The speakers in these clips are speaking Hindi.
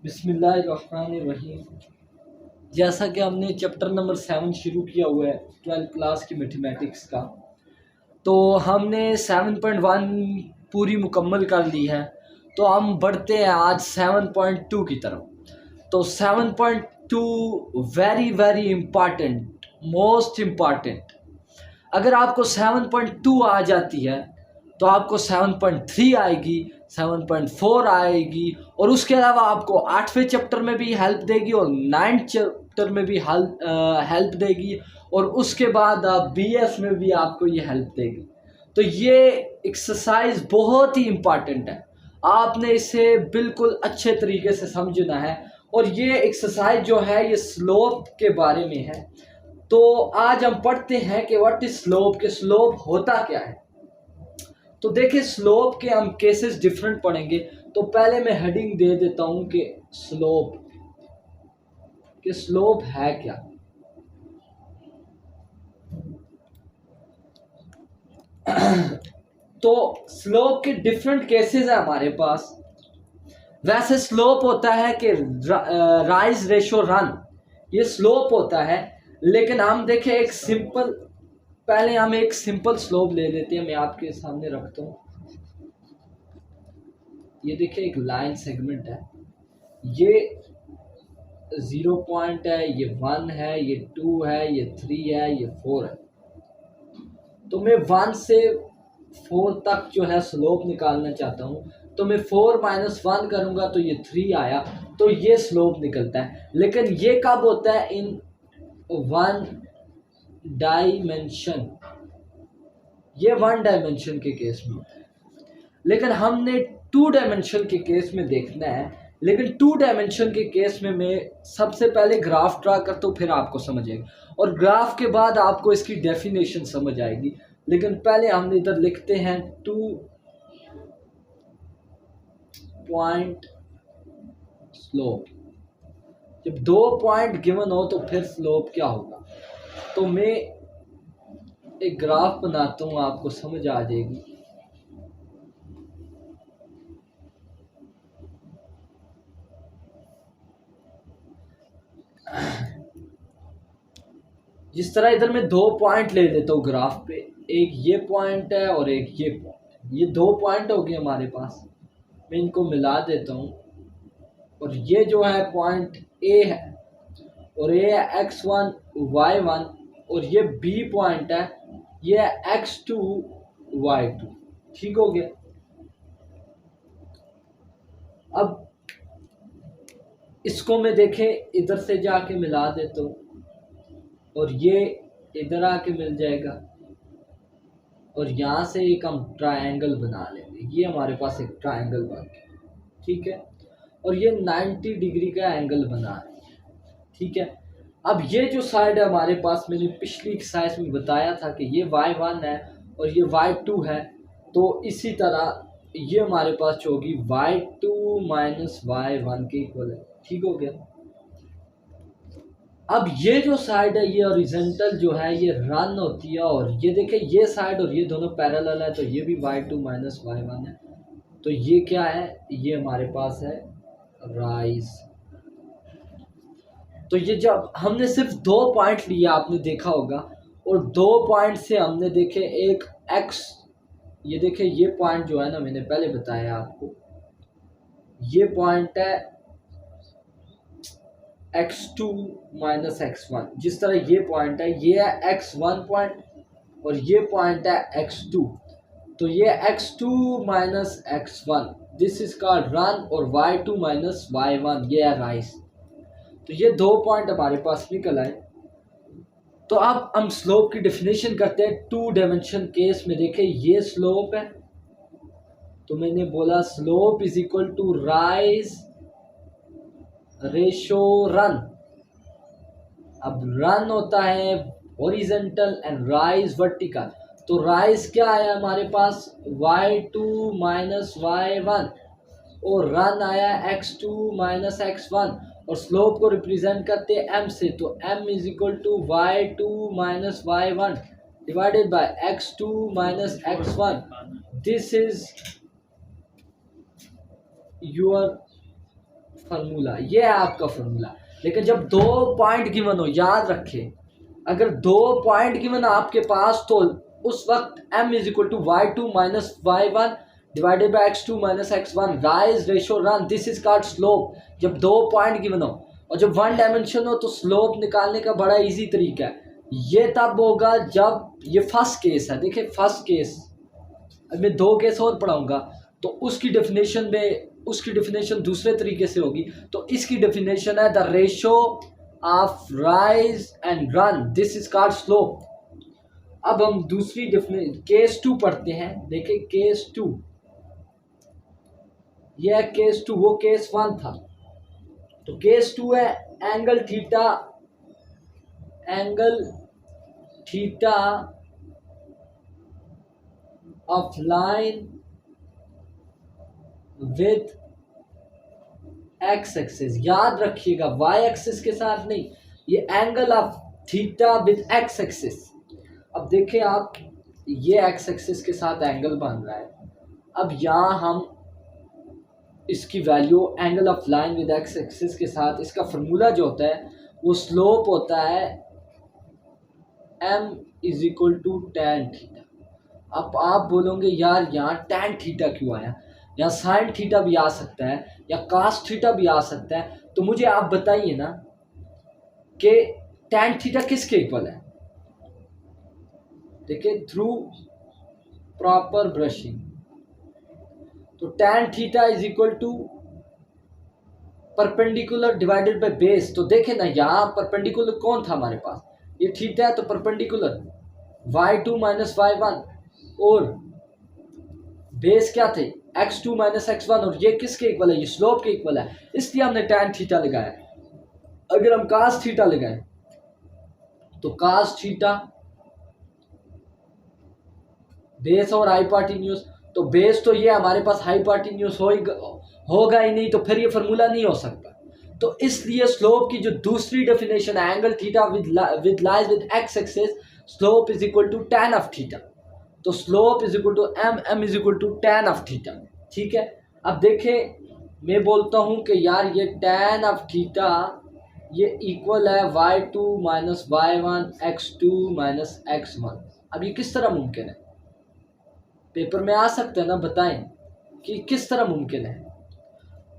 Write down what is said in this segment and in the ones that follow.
बिस्मिल्लाहिर्रहमानिर्रहीम। जैसा कि हमने चैप्टर नंबर 7 शुरू किया हुआ है 12th क्लास की मैथमेटिक्स का, तो हमने 7.1 पूरी मुकम्मल कर ली है। तो हम बढ़ते हैं आज 7.2 की तरफ। तो 7.2 very very important, most important. अगर आपको 7.2 आ जाती है तो आपको 7.3 आएगी, 7.4 आएगी, और उसके अलावा आपको 8वें चैप्टर में भी हेल्प देगी और 9th चैप्टर में भी हेल्प देगी, और उसके बाद BF में भी आपको ये हेल्प देगी। तो ये एक्सरसाइज बहुत ही इम्पॉर्टेंट है, आपने इसे बिल्कुल अच्छे तरीके से समझना है। और ये एक्सरसाइज जो है ये स्लोप के बारे में है। तो आज हम पढ़ते हैं कि व्हाट इज स्लोप, के स्लोप होता क्या है। तो देखिए, स्लोप के हम केसेस डिफरेंट पढ़ेंगे। तो पहले मैं हेडिंग दे देता हूं कि स्लोप है क्या। तो स्लोप के डिफरेंट केसेस है हमारे पास। वैसे स्लोप होता है कि राइज रेशो रन, ये स्लोप होता है। लेकिन हम देखें एक सिंपल, पहले हम एक सिंपल स्लोप ले लेते हैं। मैं आपके सामने रखता हूँ। ये देखिए एक लाइन सेगमेंट है, ये 0 पॉइंट है, ये 1 है, ये 2 है, ये 3 है, ये 4 है। तो मैं 1 से 4 तक जो है स्लोप निकालना चाहता हूँ। तो मैं 4 - 1 करूँगा तो ये 3 आया, तो ये स्लोप निकलता है। लेकिन ये कब होता है? इन 1 डायमेंशन, ये 1 डायमेंशन के केस में होता है। लेकिन हमने 2 डायमेंशन के केस में देखना है। लेकिन 2 डायमेंशन के केस में मैं सबसे पहले ग्राफ ड्रा करता हूँ, फिर आपको समझ आएगी, और ग्राफ के बाद आपको इसकी डेफिनेशन समझ आएगी। लेकिन पहले हम इधर लिखते हैं 2 पॉइंट स्लोप। जब 2 पॉइंट गिवन हो तो फिर स्लोप क्या होगा। तो मैं एक ग्राफ बनाता हूँ, आपको समझ आ जाएगी। जिस तरह इधर मैं 2 पॉइंट ले लेता हूँ ग्राफ पे, एक ये पॉइंट है और एक ये पॉइंट, ये 2 पॉइंट हो गए हमारे पास। मैं इनको मिला देता हूँ, और ये जो है पॉइंट ए है, और ये है x1 y1, और ये बी पॉइंट है, ये है x2 y2। ठीक हो गया। अब इसको मैं देखें इधर से जाके मिला देता हूँ, और ये इधर आके मिल जाएगा, और यहाँ से एक हम ट्रायंगल बना लेंगे। ये हमारे पास एक ट्रायंगल बन गया, ठीक है। और ये 90 डिग्री का एंगल बना है, ठीक है। अब ये जो साइड है हमारे पास, मैंने पिछली एक्सरसाइज में बताया था कि ये y1 है और ये y2 है। तो इसी तरह ये हमारे पास होगी y2 - y1 के इक्वल है। ठीक हो गया। अब ये जो साइड है ये हॉरिजॉन्टल जो है ये रन होती है, और ये देखें ये साइड और ये दोनों पैरेलल है, तो ये भी y2 - y1 है। तो ये क्या है? ये हमारे पास है राइज। तो ये जब हमने सिर्फ 2 पॉइंट लिए, आपने देखा होगा, और 2 पॉइंट से हमने देखे एक x, ये देखे ये पॉइंट जो है ना, मैंने पहले बताया आपको, ये पॉइंट है x2 - x1। जिस तरह ये पॉइंट है, ये है x1 पॉइंट, और ये पॉइंट है x2। तो ये x2 - x1, this is called run, और y2 - y1 ये है राइज। तो ये 2 पॉइंट हमारे पास निकल आए। तो अब हम स्लोप की डेफिनेशन करते हैं 2 डायमेंशन केस में। देखें ये स्लोप है, तो मैंने बोला slope is equal to rise ratio run. अब रन होता है हॉरिजॉन्टल एंड राइज वर्टिकल। तो राइज क्या आया हमारे पास? y2 - y1, और रन आया x2 - x1, और स्लोप को रिप्रेजेंट करते हैं m से। तो m is equal to y2 - y1 divided by x2 - x1। This is your formula, ये है आपका फार्मूला। लेकिन जब 2 पॉइंट गिवन हो, याद रखें, अगर 2 पॉइंट गिवन आपके पास तो उस वक्त m is equal to y2 minus y1 divided by x2 minus x1, rise ratio run, this is called slope. जब 2 पॉइंट गिवन हो और जब 1 डायमेंशन हो तो स्लोप निकालने का बड़ा इजी तरीका है। ये तब होगा जब, ये फर्स्ट केस है, देखिए फर्स्ट केस, अब मैं 2 केस और पढ़ाऊंगा तो उसकी डेफिनेशन दूसरे तरीके से होगी। तो इसकी डेफिनेशन है the ratio of rise and run, this is called slope. अब हम दूसरी केस 2 पढ़ते हैं। देखिए केस 2, यह है केस 2, वो केस 1 था। तो केस 2 है angle theta of line with x axis. याद रखिएगा वाई एक्सिस के साथ नहीं, ये angle of theta with x axis. अब देखिए आप, ये एक्स एक्सिस के साथ एंगल बन रहा है। अब यहाँ हम इसकी value angle of line with x axis के साथ, इसका फार्मूला जो होता है वो स्लोप होता है m is equal to tan theta. अब आप बोलोगे यार यहाँ टेन थीटा क्यों आया, यहाँ साइन थीटा भी आ सकता है या कास थीटा भी आ सकता है। तो मुझे आप बताइए ना कि टेन थीटा किसके इक्वल है। देखिए थ्रू प्रॉपर ब्रशिंग, तो tan theta is equal to perpendicular divided by base. तो देखें ना, यहाँ परपेंडिकुलर कौन था हमारे पास, ये थीटा है, तो परपेंडिकुलर y2 माइनस y1 और बेस क्या थे x2 माइनस x1, और ये किसके इक्वल है, ये स्लोप के इक्वल है, इसलिए हमने tan थीटा लगाया। अगर हम cos थीटा लगाएं तो cos थीटा बेस और हाइपोटेन्यूज, तो बेस तो ये हमारे पास हाइपोटेन्यूज होगा ही नहीं, तो फिर ये फार्मूला नहीं हो सकता। तो इसलिए स्लोप की जो दूसरी डेफिनेशन है angle theta with lies with x axis, slope is equal to tan of theta. तो slope is equal to m is equal to tan of theta. ठीक है, अब देखें मैं बोलता हूं कि यार ये tan ऑफ थीटा ये इक्वल है y2 minus y1 x2 minus x1। अब ये किस तरह मुमकिन है, पेपर में आ सकते हैं ना, बताएं कि किस तरह मुमकिन है।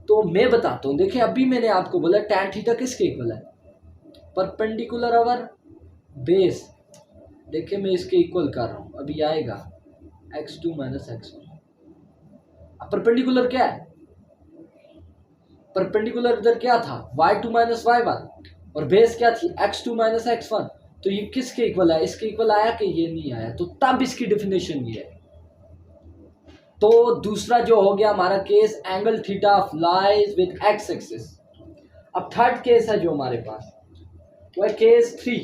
तो मैं बताता हूँ। देखिए अभी मैंने आपको बोला tan थीटा किसके इक्वल है, परपेंडिकुलर ओवर बेस। देखिए मैं इसके इक्वल कर रहा हूँ, अभी आएगा x2 माइनस x1। अब परपेंडिकुलर क्या है, परपेंडिकुलर इधर क्या था y2 माइनस y1 और बेस क्या थी x2 माइनस x1। तो ये किसके इक्वल है, इसके इक्वल आया कि ये नहीं आया, तो तब इसकी डेफिनेशन ये है। तो दूसरा जो हो गया हमारा case angle theta of lies with x axis. अब थर्ड केस है जो हमारे पास, वो है केस 3।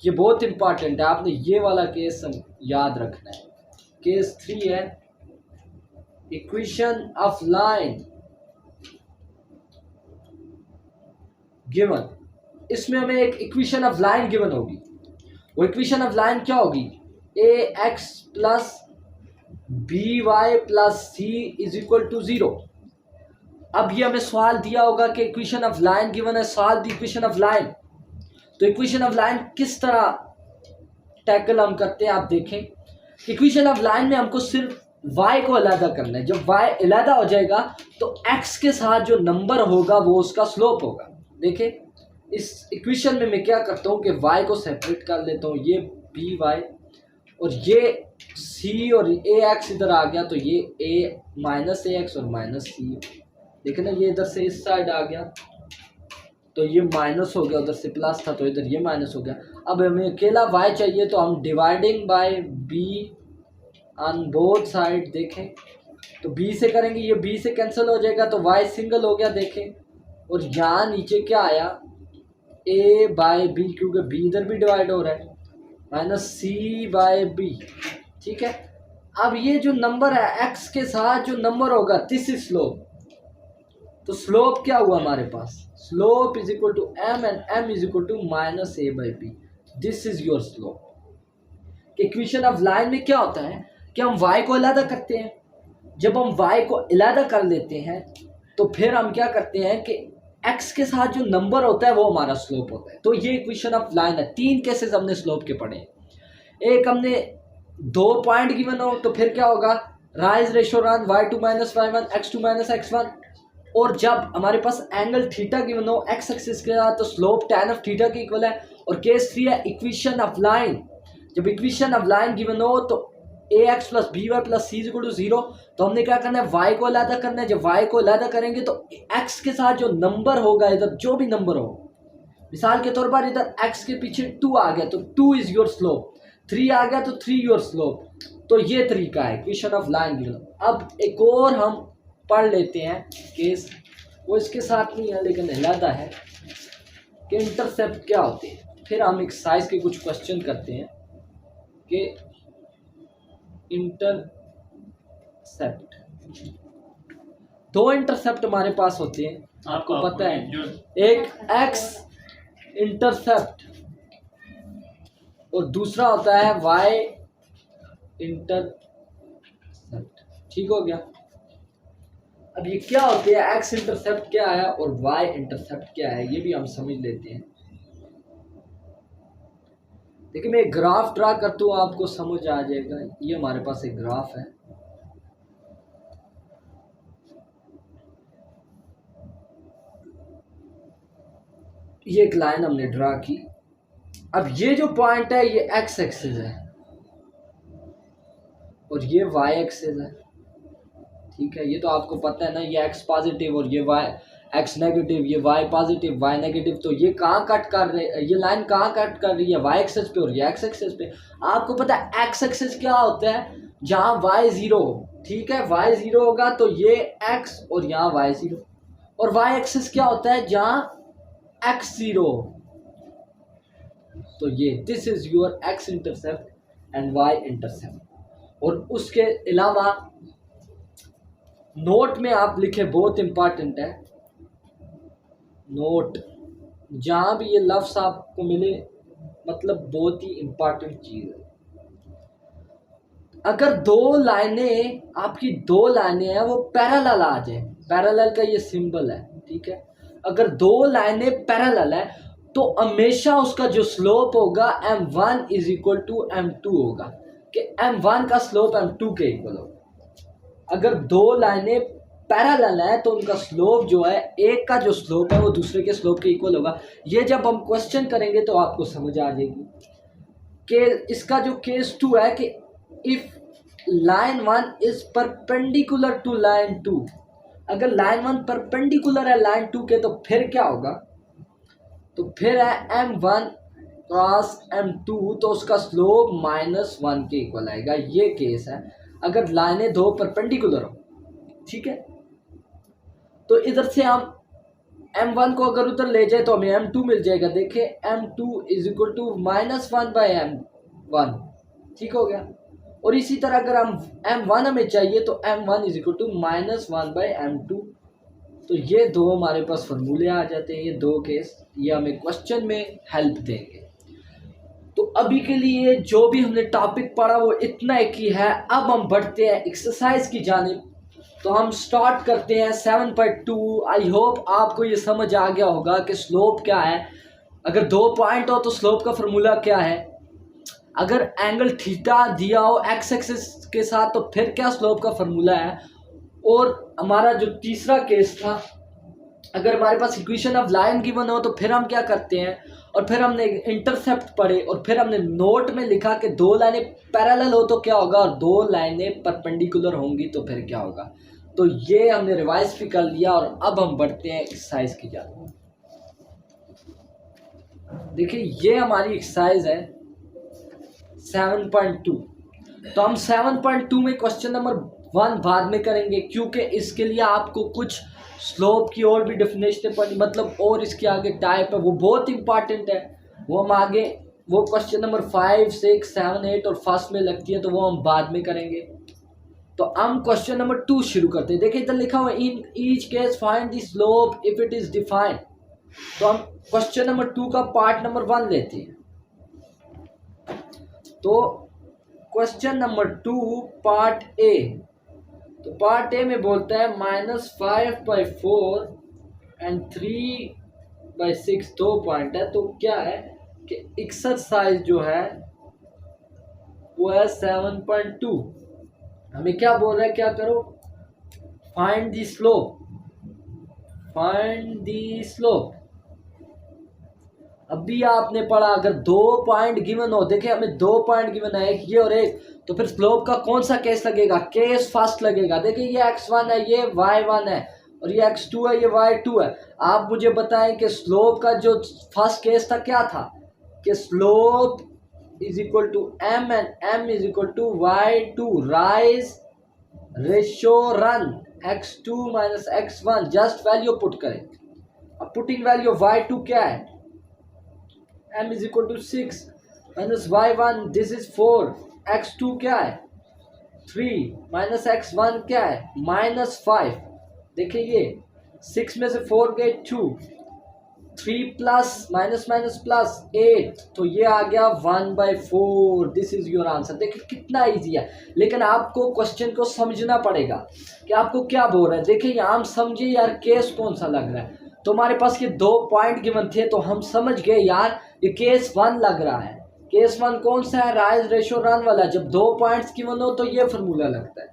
ये बहुत इंपॉर्टेंट है, आपने ये वाला केस याद रखना है। केस 3 है इक्वेशन ऑफ लाइन गिवन। इसमें हमें एक इक्वेशन ऑफ लाइन गिवन होगी। वो इक्वेशन ऑफ लाइन क्या होगी, ax plus by plus c is equal to 0। अब ये हमें सवाल दिया होगा कि इक्वेशन ऑफ लाइन गिवन है, solve the equation of line. तो इक्वेशन ऑफ लाइन किस तरह टैकल हम करते हैं, आप देखें। इक्वेशन ऑफ लाइन में हमको सिर्फ y को अलग करना है। जब y अलग हो जाएगा तो x के साथ जो नंबर होगा वो उसका स्लोप होगा। देखें इस इक्वेशन में मैं क्या करता हूँ कि y को सेपरेट कर लेता हूँ, ये by और ये c और ax इधर आ गया, तो ये a माइनस ax और माइनस c। देखिए ना ये इधर से इस साइड आ गया तो ये माइनस हो गया, उधर से प्लस था तो इधर ये माइनस हो गया। अब हमें अकेला y चाहिए तो हम dividing by b on both side. देखें तो b से करेंगे, ये b से कैंसिल हो जाएगा तो y सिंगल हो गया। देखें और यहाँ नीचे क्या आया a बाय b, क्योंकि b इधर भी डिवाइड हो रहा है, माइनस c बाय b। ठीक है, अब ये जो नंबर है x के साथ जो नंबर होगा दिस इज स्लोप। तो स्लोप क्या हुआ हमारे पास, slope is equal to m and m is equal to minus a by b। This is your slope. Equation of line में क्या होता है कि हम y को अलग करते हैं। जब हम y को अलग कर लेते हैं तो फिर हम क्या करते हैं कि x के साथ जो नंबर होता है वो हमारा स्लोप होता है। तो ये इक्वेशन ऑफ लाइन है। 3 केसेस हमने स्लोप के पढ़े। एक हमने 2 पॉइंट गिवन हो तो फिर क्या होगा, rise ratio run y2 minus y1 x2 minus x1। और जब हमारे पास एंगल थीटा गिवन हो x एक्सिस के साथ तो स्लोप tan ऑफ थीटा के इक्वल है। और केस 3 है इक्वेशन ऑफ लाइन। जब इक्वेशन ऑफ लाइन गिवन हो तो ax plus B Y plus C equal to 0, तो हमने क्या करना है, y को अलग करना है। जब y को अलग करेंगे तो x के साथ जो नंबर होगा, इधर जो भी नंबर हो, मिसाल के तौर पर इधर x के पीछे 2 आ गया तो 2 इज योर स्लोप, 3 आ गया तो 3 योर स्लोप। तो ये तरीका है इक्वेशन ऑफ लाइन गिवन। अब एक और हम पढ़ लेते हैं केस, वो इसके साथ नहीं है लेकिन अलग है कि इंटरसेप्ट क्या होते हैं। फिर हम एक्सरसाइज के कुछ क्वेश्चन करते हैं कि इंटरसेप्ट, 2 इंटरसेप्ट हमारे पास होते हैं, आपको पता है, एक एक्स इंटरसेप्ट और दूसरा होता है वाई इंटरसेप्ट। ठीक हो गया। अब ये क्या होते हैं, एक्स इंटरसेप्ट क्या है और वाई इंटरसेप्ट क्या है, ये भी हम समझ लेते हैं। देखिए मैं एक ग्राफ ड्रा करता हूँ, आपको समझ आ जाएगा। ये हमारे पास एक ग्राफ है, ये एक लाइन हमने ड्रा की। अब ये जो पॉइंट है ये एक्स एक्सिस है और ये वाई एक्सिस है। ठीक है, ये तो आपको पता है ना, ये एक्स पॉजिटिव और ये वाई एक्स नेगेटिव, ये वाई पॉजिटिव वाई नेगेटिव। तो ये कहाँ कट कर रहे, ये लाइन कहाँ कट कर रही है, वाई एक्सिस पे और ये एक्स एक्सिस पे। आपको पता है एक्स एक्सिस क्या होता है, जहाँ वाई 0 हो। ठीक है, वाई 0 होगा तो ये एक्स और यहाँ वाई 0। और वाई एक्सिस क्या होता है, जहाँ एक्स 0 हो। तो ये this is your x intercept and y intercept. और उसके अलावा नोट में आप लिखे, बहुत इंपॉर्टेंट है नोट, जहां भी ये लफ्ज आपको मिले, मतलब बहुत ही इंपॉर्टेंट चीज है। अगर 2 लाइनें, आपकी 2 लाइनें हैं वो पैरेलल आ जाए, पैरेलल का ये सिंबल है। ठीक है, अगर 2 लाइनें पैरेलल है तो हमेशा उसका जो स्लोप होगा m1 is equal to m2 होगा, कि m1 का स्लोप m2 के इक्वल होगा। अगर 2 लाइनें पैरेलल है तो उनका स्लोप जो है, एक का जो स्लोप है वो दूसरे के स्लोप के इक्वल होगा। ये जब हम क्वेश्चन करेंगे तो आपको समझ आ जाएगी कि इसका जो केस 2 है कि if line 1 is perpendicular to line 2, अगर लाइन 1 परपेंडिकुलर है लाइन 2 के तो फिर क्या होगा, तो फिर है m1 क्रॉस m2, तो उसका स्लोप -1 के इक्वल आएगा। ये केस है अगर लाइनें 2 परपेंडिकुलर हो। ठीक है, तो इधर से हम m1 को अगर उधर ले जाए तो हमें m2 मिल जाएगा। देखिए m2 is equal to -1/m1। ठीक हो गया। और इसी तरह अगर हम m1 हमें चाहिए तो m1 is equal to -1/m2। तो ये 2 हमारे पास फॉर्मूले आ जाते हैं, ये 2 केस, ये हमें क्वेश्चन में हेल्प देंगे। तो अभी के लिए जो भी हमने टॉपिक पढ़ा वो इतना एक ही है। अब हम बढ़ते हैं एक्सरसाइज की जानिब। तो हम स्टार्ट करते हैं 7.2। आई होप आपको ये समझ आ गया होगा कि स्लोप क्या है। अगर 2 पॉइंट हो तो स्लोप का फार्मूला क्या है, अगर एंगल थीटा दिया हो एक्स एक्सिस के साथ तो फिर क्या स्लोप का फार्मूला है। और हमारा जो तीसरा केस था, अगर हमारे पास इक्वेशन ऑफ लाइन गिवन हो तो फिर हम क्या करते हैं, और फिर हमने इंटरसेप्ट पढ़े और फिर हमने नोट में लिखा कि 2 लाइनें पैरेलल हो तो क्या होगा और 2 लाइनें परपेंडिकुलर होंगी तो फिर क्या होगा। तो ये हमने रिवाइज भी कर लिया और अब हम बढ़ते हैं एक्सरसाइज की जानिब। देखिए ये हमारी एक्सरसाइज है 7.2। तो हम 7.2 में क्वेश्चन नंबर 1 बाद में करेंगे, क्योंकि इसके लिए आपको कुछ स्लोप की और भी डेफिनेशन पढ़नी, मतलब और इसके आगे टाइप है, वो बहुत इंपॉर्टेंट है। वो हम आगे, वो क्वेश्चन नंबर 5, 6, 7, 8 और फर्स्ट में लगती है, तो वो हम बाद में करेंगे। तो हम क्वेश्चन नंबर 2 शुरू करते हैं। देखिए इधर लिखा हुआ है in each case find the slope if it is defined. तो हम क्वेश्चन नंबर 2 का पार्ट नंबर 1 लेते हैं। तो क्वेश्चन नंबर 2 पार्ट ए, तो पार्ट ए में बोलता है -5/4 एंड 3/6 दो पॉइंट है। तो क्या है कि एक्सरसाइज जो है वो है 7.2। हमें क्या बोल रहा है, क्या करो, find the slope, find the slope. अभी आपने पढ़ा अगर 2 पॉइंट गिवन हो, देखिए हमें 2 पॉइंट गिवन है, एक ये और एक, तो फिर स्लोप का कौन सा केस लगेगा, केस फर्स्ट लगेगा। देखिए ये x1 है, ये y1 है, और ये x2 है, ये y2 है। आप मुझे बताएं कि स्लोप का जो फर्स्ट केस था क्या था, कि slope is equal to m and m is equal to y2, rise ratio run, x2 minus x1, just value put करें। अब पुटिंग वैल्यू y2 क्या है, m is equal to 6 minus y1 this is 4, x2 क्या है 3 माइनस x1 क्या है -5। देखिए ये 6 में से 4 गए 2, 3 प्लस माइनस माइनस प्लस 8, तो ये आ गया 1/4। This is your answer. देखिए कितना इजी है, लेकिन आपको क्वेश्चन को समझना पड़ेगा कि आपको क्या बोल रहा है। देखिए यहाँ हम समझे यार केस कौन सा लग रहा है, तो हमारे पास ये 2 पॉइंट गिवन थे, तो हम समझ गए यार ये केस 1 लग रहा है। केस 1 कौन सा है, राइज रेशियो रन वाला। जब 2 पॉइंट्स गिवन हो तो ये फॉर्मूला लगता है।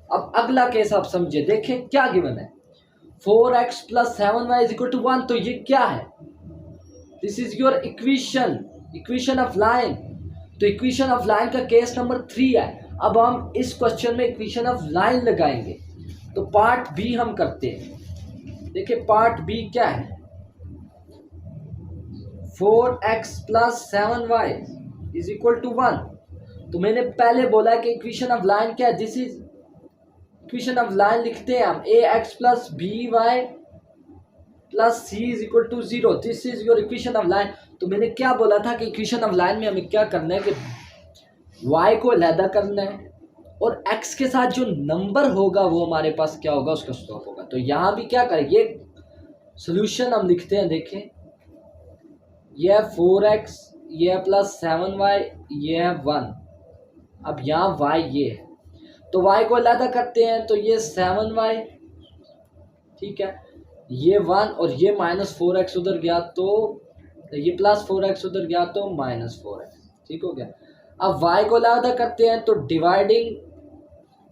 अब अगला केस आप समझे, देखिए क्या गिवन है, 4x plus 7y is equal to 1। तो ये क्या है, this is your equation, equation of line. तो इक्वेशन ऑफ लाइन का केस नंबर 3 है। अब हम इस क्वेश्चन में इक्वेशन ऑफ लाइन लगाएंगे। तो पार्ट बी हम करते हैं। देखिए पार्ट बी क्या है, 4x plus 7y is equal to 1। तो मैंने पहले बोला कि इक्वेशन ऑफ लाइन क्या है, this is equation of line लिखते हैं हम, ax plus by plus c is equal to 0, this is your equation of line. तो मैंने क्या बोला था कि इक्वेशन ऑफ लाइन में हमें क्या करना है कि y को अलहदा करना है, और x के साथ जो नंबर होगा वो हमारे पास क्या होगा, उसका स्लोप होगा। तो यहाँ भी क्या करें, ये सोल्यूशन हम लिखते हैं। देखें ये है 4x, ये है प्लस 7y, ये है 1। अब यहाँ y ये है, तो y को अलहदा करते हैं, तो ये 7y, ठीक है, ये 1 और ये -4x उधर गया, तो ये प्लस 4x उधर गया, तो -4x, ठीक हो गया। अब y को अलहदा करते हैं, तो डिवाइडिंग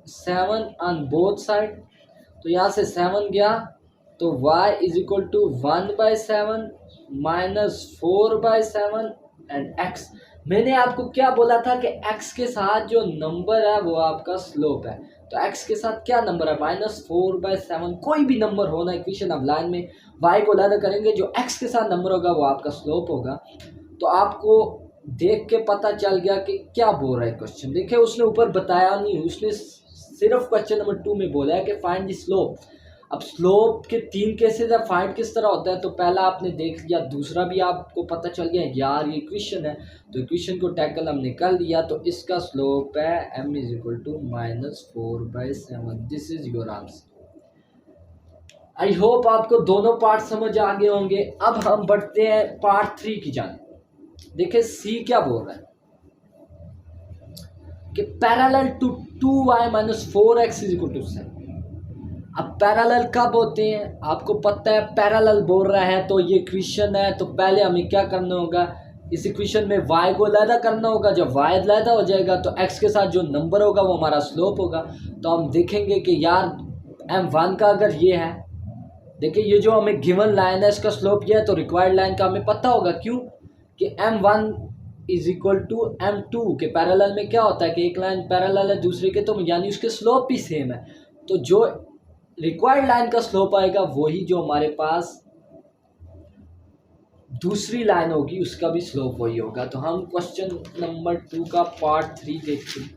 7 ऑन बोथ साइड, तो यहाँ से 7 गया, तो y is equal to 1/7 -4/7 and x। मैंने आपको क्या बोला था कि x के साथ जो नंबर है वो आपका स्लोप है। तो x के साथ क्या नंबर है, -4/7, कोई भी नंबर होना इक्वेशन ऑफ लाइन में, y को अलग करेंगे, जो x के साथ नंबर होगा वो आपका स्लोप होगा। तो आपको देख के पता चल गया कि क्या बोल रहा है क्वेश्चन। देखिए उसने ऊपर बताया नहीं, उसने सिर्फ क्वेश्चन नंबर 2 में बोला है कि फाइंड द स्लोप। अब स्लोप के 3 केसेस है, फाइंड किस तरह होता है, तो पहला आपने देख लिया, दूसरा भी आपको पता चल गया यार ये इक्वेशन है, तो इक्वेशन को टैकल हमने कर लिया। तो इसका स्लोप है m is equal to -4/7। This is your answer. I hope आपको दोनों पार्ट समझ आ गए होंगे। अब हम बढ़ते हैं पार्ट 3 की जाने। देखिए सी क्या बोल रहा है कि parallel to 2y minus 4x is equal to 7। अब पैरेलल कब होते हैं, आपको पता है, पैरेलल बोल रहा है तो ये इक्वेशन है, तो पहले हमें क्या करना होगा, इस इक्वेशन में y को अलहदा करना होगा। जब y अलहदा हो जाएगा तो x के साथ जो नंबर होगा वो हमारा स्लोप होगा। तो हम देखेंगे कि यार m1 का अगर ये है, देखिए ये जो हमें गिवन लाइन है इसका स्लोप ये है, तो रिक्वायर्ड लाइन का हमें पता होगा, क्यों कि m1 is equal to m2 के पैरेलल में क्या होता है कि एक लाइन पैरेलल है दूसरे के, तो यानी उसके स्लोप भी सेम है। तो जो रिक्वायर्ड लाइन का स्लोप आएगा वही जो हमारे पास दूसरी लाइन होगी उसका भी स्लोप वही होगा। तो हम क्वेश्चन नंबर 2 का पार्ट 3 देखते हैं।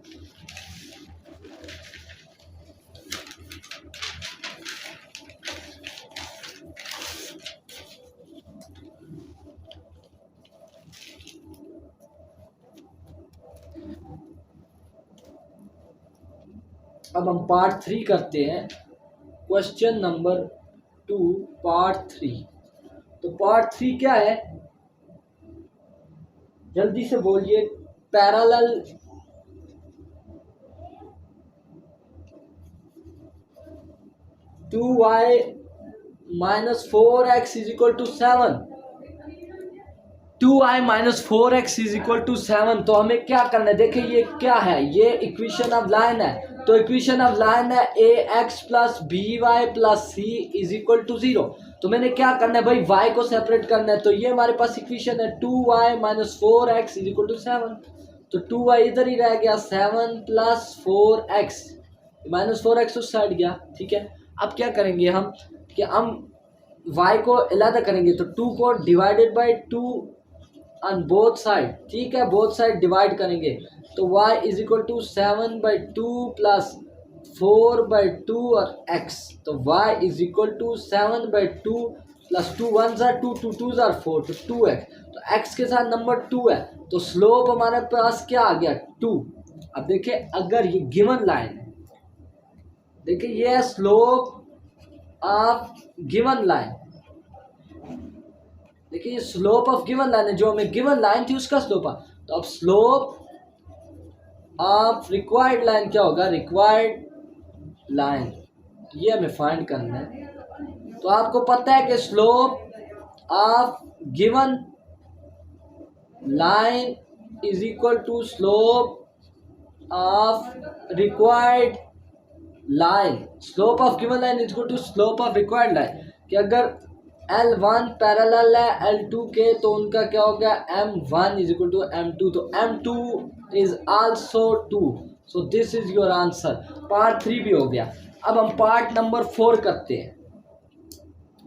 अब हम पार्ट 3 करते हैं, क्वेश्चन नंबर 2 पार्ट 3। तो पार्ट 3 क्या है, जल्दी से बोलिए। Parallel 2y minus 4x is equal to 7। 2y minus 4x is equal to 7। तो हमें क्या करना है, देखिए ये क्या है, ये इक्वेशन ऑफ लाइन है। तो इक्वेशन ऑफ लाइन है ax plus B Y plus c is equal to 0। तो मैंने क्या करना है भाई, y को सेपरेट करना है। तो ये हमारे पास इक्वेशन है 2y minus 4x is equal to 7। तो 2y इधर ही रह गया, 7 प्लस 4x माइनस 4x उस साइड गया, ठीक है। अब क्या करेंगे हम कि हम y को अलग करेंगे, तो 2 को divided by 2 on both side, ठीक है, बोथ साइड डिवाइड करेंगे। तो y is equal to 7/2 plus 4/2 और x। तो y इज इक्वल टू 7/2 प्लस 2 1 ज़ा 2 2 2 ज़ा 4 तो 2x। तो x के साथ नंबर 2 है, तो स्लोप हमारे पास क्या आ गया 2। अब देखिए अगर ये गिवन लाइन है, देखिए ये है स्लोप ऑफ गिवन लाइन, देखिए ये स्लोप ऑफ गिवन लाइन है, जो हमें गिवन लाइन थी उसका स्लोप है। तो अब स्लोप ऑफ रिक्वायर्ड लाइन क्या होगा, रिक्वायर्ड लाइन, ये हमें फाइंड करना है। तो आपको पता है कि slope of given line is equal to slope of required line. Slope of given line is equal to slope of required line. कि अगर L1 पैरेलल है L2 के, तो उनका क्या होगा M1 is equal to M2। तो M2 is also 2। So this is your answer. Part 3 भी हो गया। अब हम पार्ट नंबर 4 करते हैं।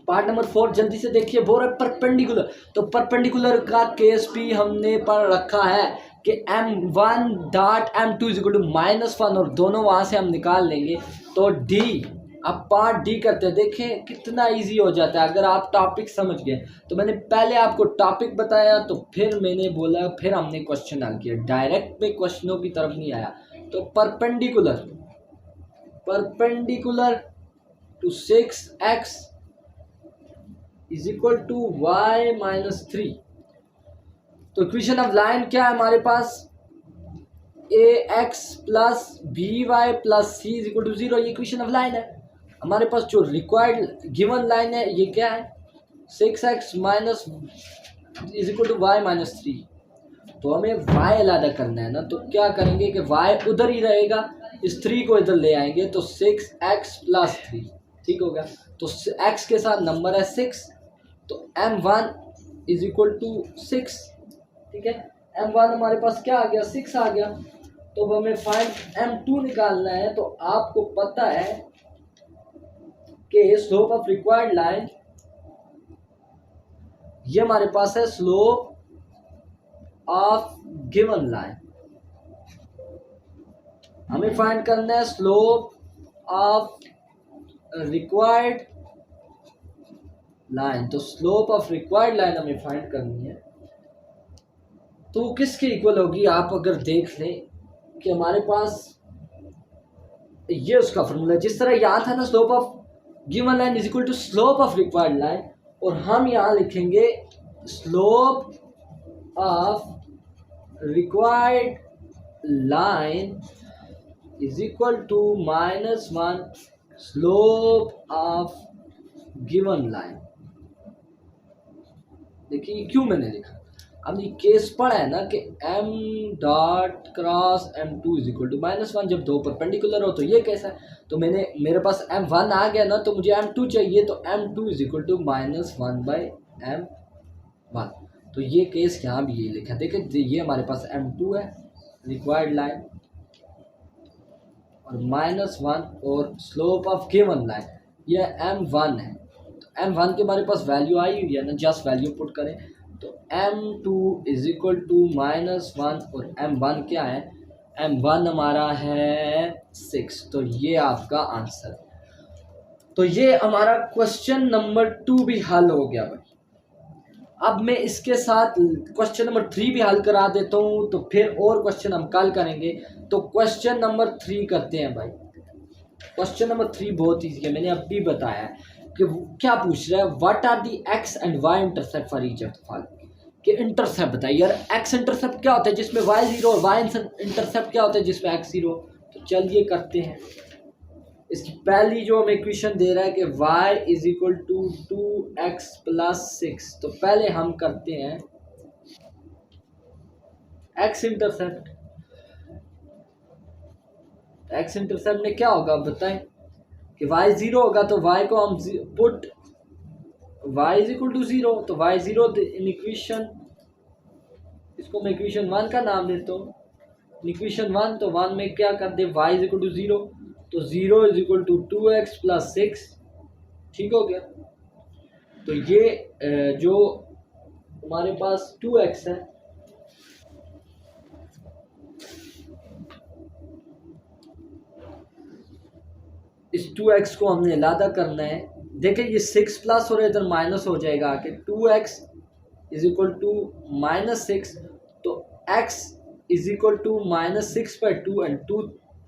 पार्ट नंबर 4 जल्दी से देखिए, बोल रहे परपेंडिकुलर। तो परपेंडिकुलर का केस भी हमने पढ़ रखा है कि M1 dot M2 is equal to -1 और दोनों वहाँ से हम निकाल लेंगे। तो D, अब पार्ट डी करते हैं। देखें कितना इजी हो जाता है अगर आप टॉपिक समझ गए। तो मैंने पहले आपको टॉपिक बताया, तो फिर मैंने बोला, फिर हमने क्वेश्चन हल किया, डायरेक्ट में क्वेश्चनों की तरफ नहीं आया। तो perpendicular to 6x is equal to y minus 3। तो इक्वेशन ऑफ लाइन क्या है हमारे पास, ax plus B Y plus c is equal to 0। ये इक्वेशन ऑफ लाइन है। हमारे पास जो रिक्वायर्ड गिवन लाइन है ये क्या है, 6x minus is equal to y minus 3। तो हमें y अलग करना है ना, तो क्या करेंगे कि y उधर ही रहेगा, इस 3 को इधर ले आएंगे, तो 6x प्लस 3, ठीक होगा। तो x के साथ नंबर है 6, तो m1 इज इक्वल टू 6, ठीक है। m1 हमारे पास क्या आ गया, 6 आ गया। तो अब हमें फाइंड m2 निकालना है। तो आपको पता है कि स्लोप ऑफ रिक्वायर्ड लाइन, ये हमारे पास है स्लोप ऑफ गिवन लाइन। हमें फाइंड करना है स्लोप ऑफ रिक्वायर्ड लाइन। तो स्लोप ऑफ रिक्वायर्ड लाइन हमें फाइंड करनी है। तो किसके इक्वल होगी, आप अगर देख लें कि हमारे पास ये उसका फॉर्मूला, जिस तरह यहाँ था ना, slope of given line is equal to slope of required line, और हम यहाँ लिखेंगे slope of required line is equal to -1 slope of given line. देखिए क्यों मैंने लिखा, हमने केस पढ़ा है ना कि m dot cross m2 is equal to -1। जब दो परपेंडिकुलर हो तो ये कैसा है, तो मेरे पास m1 आ गया ना, तो मुझे m2 चाहिए, तो m2 is equal to -1/m1। तो ये केस यहाँ भी ये लिखा है। देखिए ये हमारे पास m2 है रिक्वायर्ड लाइन, और -1 और स्लोप ऑफ गिवन लाइन ये m1 है। तो m1 के हमारे पास वैल्यू आई हुई है ना, जस्ट वैल्यू पुट करें। तो m2 इज इक्वल टू -1 और m1 क्या है, m1 हमारा है 6। तो ये आपका आंसर। तो ये हमारा क्वेश्चन नंबर 2 भी हल हो गया भाई। अब मैं इसके साथ क्वेश्चन नंबर 3 भी हल करा देता हूँ, तो फिर और क्वेश्चन हम कल करेंगे। तो क्वेश्चन नंबर 3 करते हैं भाई। क्वेश्चन नंबर 3 बहुत ईजी है, मैंने अभी बताया है कि क्या पूछ रहा है, what are the x and y intercept for each of the following. कि इंटरसेप्ट बताइए यार, एक्स इंटरसेप्ट क्या होता है जिसमें y 0 और वाई इंटरसेप्ट क्या होता है जिसमें x 0। तो चलिए करते हैं। इसकी पहली जो हमें इक्वेशन दे रहा है कि y is equal to 2x plus 6, तो पहले हम करते हैं x इंटरसेप्ट। x इंटरसेप्ट में क्या होगा बताएं कि y 0 होगा तो y को हम put y is equal to 0, तो y 0 इन इक्वेशन, इसको मैं इक्वेशन 1 का नाम देता हूँ। इक्वेशन 1, तो 1 में क्या कर दे y इज इक्वल टू 0, तो 0 is equal to 2x plus 6, ठीक हो गया। तो ये जो हमारे पास 2x है, इस 2x को हमने अलग करना है। देखिए ये 6 प्लस और इधर माइनस हो जाएगा कि 2x इज इक्वल टू -6, तो x is equal to -6/2 and 2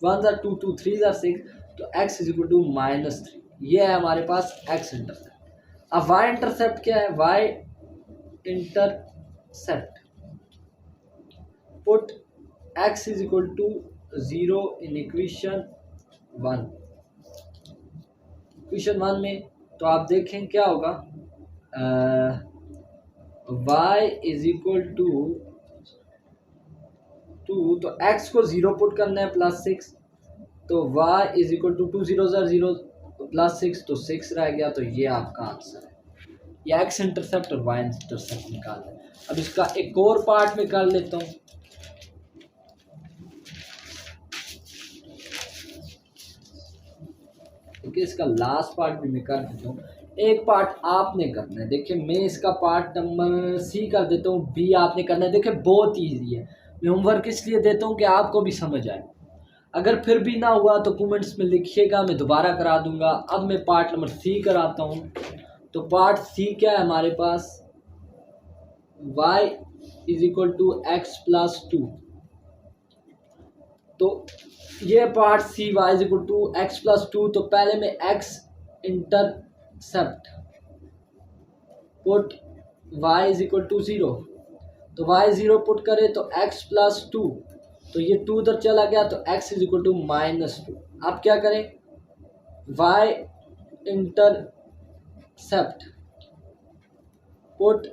1 are 2 2 3 are 6, तो x इज इक्वल टू -3। ये है हमारे पास x इंटरसेप्ट। अब y इंटरसेप्ट क्या है, y intercept put x is equal to 0 in equation 1। Equation 1 में तो आप देखें क्या होगा, y इज इक्वल टू 2, तो x को 0 पुट करना है प्लस 6, तो y is equal to 2 0 0 plus 6, तो 6 रह गया। तो ये आपका आंसर है, ये x इंटरसेप्ट और y इंटरसेप्ट निकालना है। अब इसका एक और पार्ट में कर लेता हूँ। ओके, इसका लास्ट पार्ट भी मैं कर देता हूँ, एक पार्ट आपने करना है। देखिए मैं इसका पार्ट नंबर सी कर देता हूँ, बी आपने करना है। देखिए बहुत ईजी है, मैं होमवर्क इसलिए देता हूँ कि आपको भी समझ आए। अगर फिर भी ना हुआ तो कमेंट्स में लिखिएगा, मैं दोबारा करा दूंगा। अब मैं पार्ट नंबर सी कराता हूँ। तो पार्ट सी क्या है हमारे पास, y is equal to x plus 2, तो ये part C y is equal to x plus 2, तो पहले मैं x intercept put y is equal to 0, तो y 0 पुट करे तो x प्लस 2, तो ये 2 उधर चला गया तो x इज इक्वल टू -2। अब क्या करें, y intercept put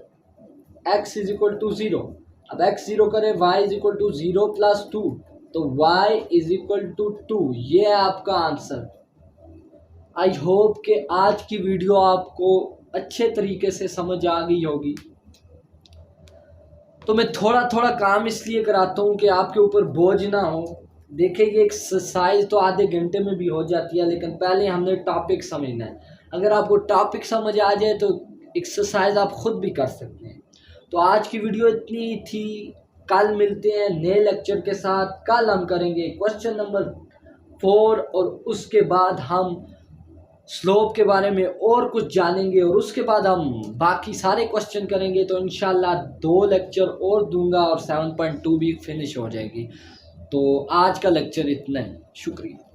x is equal to 0, अब x 0 करें y is equal to 0 plus 2, तो y इज इक्वल टू 2। ये है आपका आंसर। आई होप कि आज की वीडियो आपको अच्छे तरीके से समझ आ गई होगी। तो मैं थोड़ा थोड़ा काम इसलिए कराता हूँ कि आपके ऊपर बोझ ना हो। देखिए ये एक्सरसाइज तो आधे घंटे में भी हो जाती है, लेकिन पहले हमने टॉपिक समझना है। अगर आपको टॉपिक समझ आ जाए तो एक्सरसाइज आप खुद भी कर सकते हैं। तो आज की वीडियो इतनी थी, कल मिलते हैं नए लेक्चर के साथ। कल हम करेंगे क्वेश्चन नंबर 4 और उसके बाद हम स्लोप के बारे में और कुछ जानेंगे और उसके बाद हम बाकी सारे क्वेश्चन करेंगे। तो इंशाल्लाह 2 लेक्चर और दूंगा और 7.2 भी फिनिश हो जाएगी। तो आज का लेक्चर इतना ही, शुक्रिया।